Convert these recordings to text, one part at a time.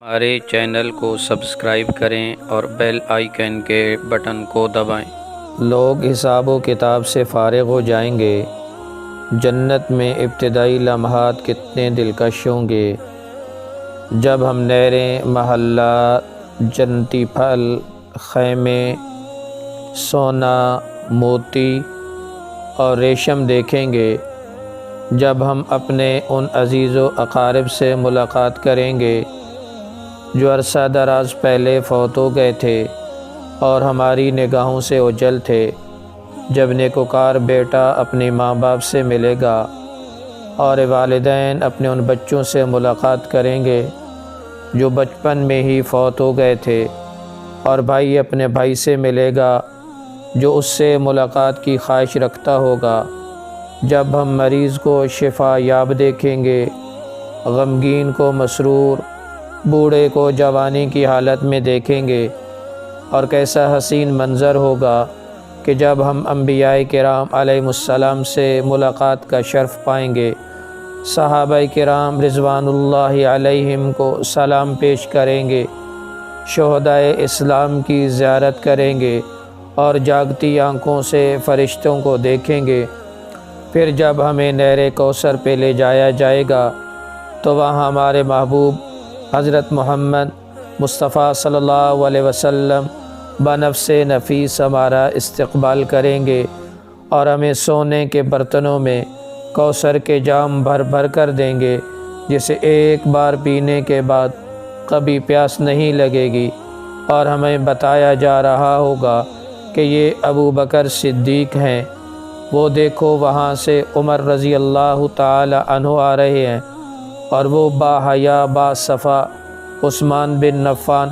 ہمارے چینل کو سبسکرائب کریں اور بیل آئیکن کے بٹن کو دبائیں۔ لوگ حساب و کتاب سے فارغ ہو جائیں گے، جنت میں ابتدائی لمحات کتنے دلکش ہوں گے، جب ہم نہریں، محلات، جنتی پھل، خیمے، سونا، موتی اور ریشم دیکھیں گے، جب ہم اپنے ان عزیز و اقارب سے ملاقات کریں گے جو عرصہ دراز پہلے فوت ہو گئے تھے اور ہماری نگاہوں سے اوجھل تھے، جب نیکوکار بیٹا اپنے ماں باپ سے ملے گا اور والدین اپنے ان بچوں سے ملاقات کریں گے جو بچپن میں ہی فوت ہو گئے تھے، اور بھائی اپنے بھائی سے ملے گا جو اس سے ملاقات کی خواہش رکھتا ہوگا، جب ہم مریض کو شفا یاب دیکھیں گے، غمگین کو مسرور، بوڑھے کو جوانی کی حالت میں دیکھیں گے، اور کیسا حسین منظر ہوگا کہ جب ہم انبیاء کرام علیہ السلام سے ملاقات کا شرف پائیں گے، صحابہ کرام رضوان اللہ علیہم کو سلام پیش کریں گے، شہدائے اسلام کی زیارت کریں گے اور جاگتی آنکھوں سے فرشتوں کو دیکھیں گے۔ پھر جب ہمیں نہر کوثر پہ لے جایا جائے گا تو وہاں ہمارے محبوب حضرت محمد مصطفیٰ صلی اللہ علیہ وسلم بنفس نفیس ہمارا استقبال کریں گے اور ہمیں سونے کے برتنوں میں کوثر کے جام بھر بھر کر دیں گے، جسے ایک بار پینے کے بعد کبھی پیاس نہیں لگے گی، اور ہمیں بتایا جا رہا ہوگا کہ یہ ابو بکر صدیق ہیں، وہ دیکھو وہاں سے عمر رضی اللہ تعالی عنہ آ رہے ہیں، اور وہ با حیا با صفا عثمان بن عفان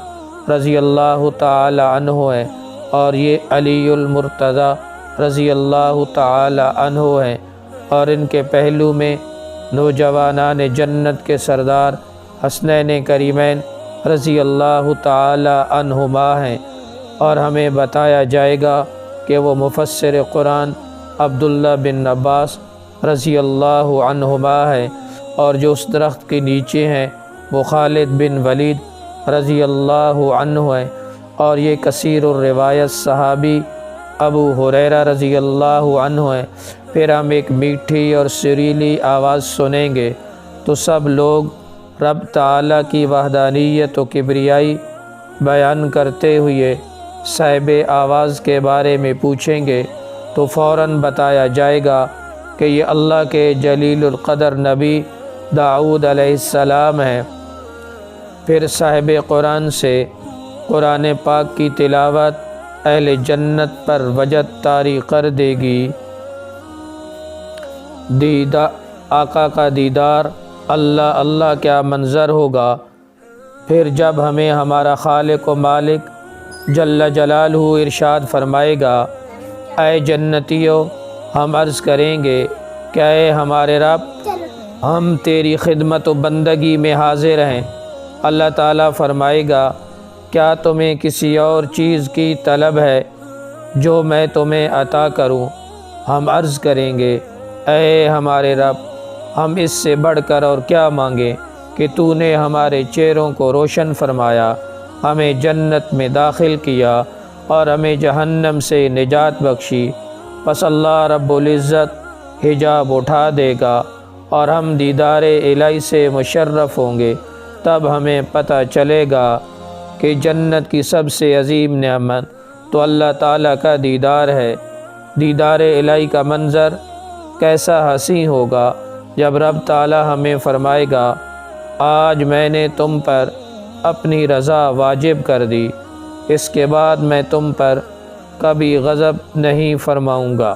رضی اللہ تعالی عنہ ہیں، اور یہ علی المرتضیٰ رضی اللہ تعالی عنہ ہیں، اور ان کے پہلو میں نوجوانان جنت کے سردار حسنین کریمین رضی اللہ تعالی عنہما ہیں، اور ہمیں بتایا جائے گا کہ وہ مفسر قرآن عبداللہ بن عباس رضی اللہ عنہما ہیں، اور جو اس درخت کے نیچے ہیں وہ خالد بن ولید رضی اللہ عنہ ہیں، اور یہ کثیر الروایت صحابی ابو ہریرہ رضی اللہ عنہ ہیں۔ پھر ہم ایک میٹھی اور سریلی آواز سنیں گے تو سب لوگ رب تعالیٰ کی وحدانیت و کبریائی بیان کرتے ہوئے صاحب آواز کے بارے میں پوچھیں گے، تو فوراً بتایا جائے گا کہ یہ اللہ کے جلیل القدر نبی داؤد علیہ السلام ہیں۔ پھر صاحب قرآن سے قرآن پاک کی تلاوت اہل جنت پر وجد طاری کر دے گی، آقا کا دیدار، اللہ اللہ کیا منظر ہوگا۔ پھر جب ہمیں ہمارا خالق و مالک جل جلالہ ارشاد فرمائے گا، اے جنتیو، ہم عرض کریں گے کہ اے ہمارے رب، ہم تیری خدمت و بندگی میں حاضر ہیں۔ اللہ تعالیٰ فرمائے گا، کیا تمہیں کسی اور چیز کی طلب ہے جو میں تمہیں عطا کروں؟ ہم عرض کریں گے، اے ہمارے رب، ہم اس سے بڑھ کر اور کیا مانگیں کہ تو نے ہمارے چہروں کو روشن فرمایا، ہمیں جنت میں داخل کیا اور ہمیں جہنم سے نجات بخشی۔ پس اللہ رب العزت حجاب اٹھا دے گا اور ہم دیدار الہی سے مشرف ہوں گے۔ تب ہمیں پتہ چلے گا کہ جنت کی سب سے عظیم نعمت تو اللہ تعالیٰ کا دیدار ہے۔ دیدار الہی کا منظر کیسا حسین ہوگا جب رب تعالیٰ ہمیں فرمائے گا، آج میں نے تم پر اپنی رضا واجب کر دی، اس کے بعد میں تم پر کبھی غضب نہیں فرماؤں گا۔